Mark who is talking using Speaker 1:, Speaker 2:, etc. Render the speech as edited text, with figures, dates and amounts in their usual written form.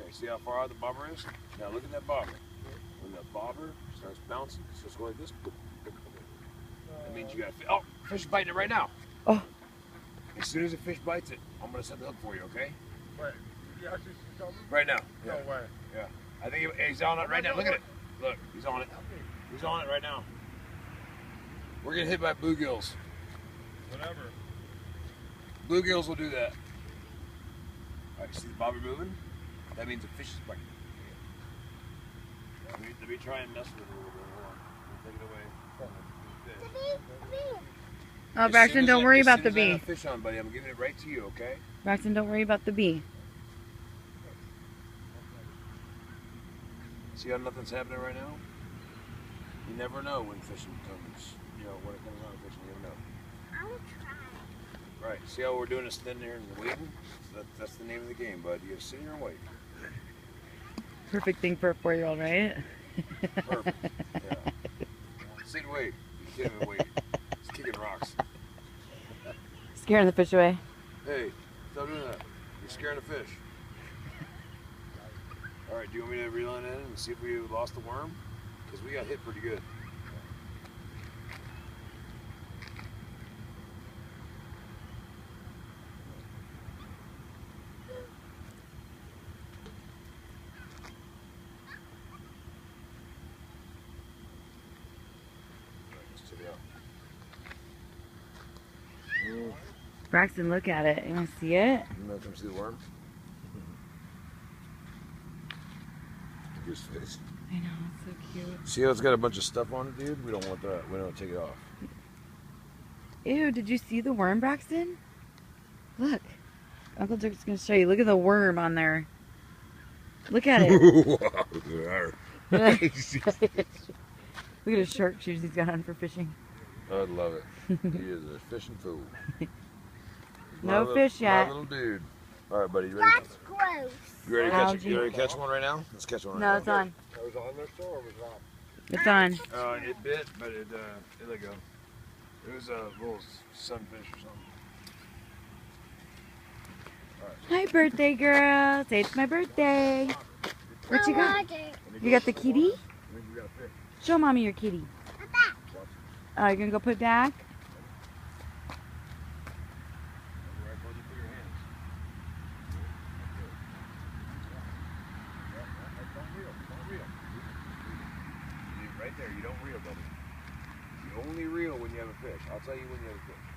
Speaker 1: Alright, see how far out the bobber is? Now look at that bobber. When the bobber starts bouncing, it's just going like this. That means you got a fish. Oh, fish is biting it right now.
Speaker 2: Oh.
Speaker 1: As soon as the fish bites it, I'm going to set the hook for you, okay?
Speaker 3: Wait, you actually see something?
Speaker 1: Right now.
Speaker 3: No way.
Speaker 1: Yeah. I think he's on it right now. Look at it. Look, he's on it. He's on it right now. We're getting hit by bluegills.
Speaker 3: Whatever.
Speaker 1: Bluegills will do that. Alright, see the bobber moving? That means the fish is biting. Let me try and mess with it a little bit. Hold on. Take it away.
Speaker 2: Oh, Braxton, don't worry about the bee.
Speaker 1: Fish on, buddy. I'm giving it right to you, okay?
Speaker 2: Braxton, don't worry about the bee.
Speaker 1: See how nothing's happening right now? You never know when fishing comes. You know, when it comes on fishing, you never know.
Speaker 4: I'll try.
Speaker 1: Right, see how we're doing this sitting there and waiting? That's the name of the game, bud. You gotta sit here and wait.
Speaker 2: Perfect thing for a 4-year-old, right?
Speaker 1: Perfect. Yeah. Sit and wait. You can't even wait. It's kicking rocks.
Speaker 2: Scaring the fish away.
Speaker 1: Hey, stop doing that. You're scaring the fish. Alright, do you want me to reel it in and see if we lost the worm? Because we got hit pretty good.
Speaker 2: Braxton, look at it. You want to see it?
Speaker 1: You want to come see the worm? Goose face.
Speaker 2: I know, it's so cute.
Speaker 1: See how it's got a bunch of stuff on it, dude? We don't want that. We don't take it off.
Speaker 2: Ew, did you see the worm, Braxton? Look. Uncle Dirk's going to show you. Look at the worm on there. Look at it. Look at his shark shoes he's got on for fishing.
Speaker 1: I love it. He is a fishing fool.
Speaker 2: No fish yet.
Speaker 1: My little dude. All right, buddy. You ready?
Speaker 4: That's gross.
Speaker 1: You ready to catch? You ready to catch one right now? Let's catch one right now.
Speaker 2: No, it's on.
Speaker 3: That was on there still or was it off?
Speaker 2: It's on.
Speaker 1: It bit, but it let go. It was a little sunfish or something.
Speaker 2: Hi, birthday girl. Say it's my birthday. What you got? You got the kitty?
Speaker 1: You got a fish.
Speaker 2: Show mommy your kitty. Oh, you're going to go put it back?
Speaker 1: Right there, you don't reel, buddy. You only reel when you have a fish. I'll tell you when you have a fish.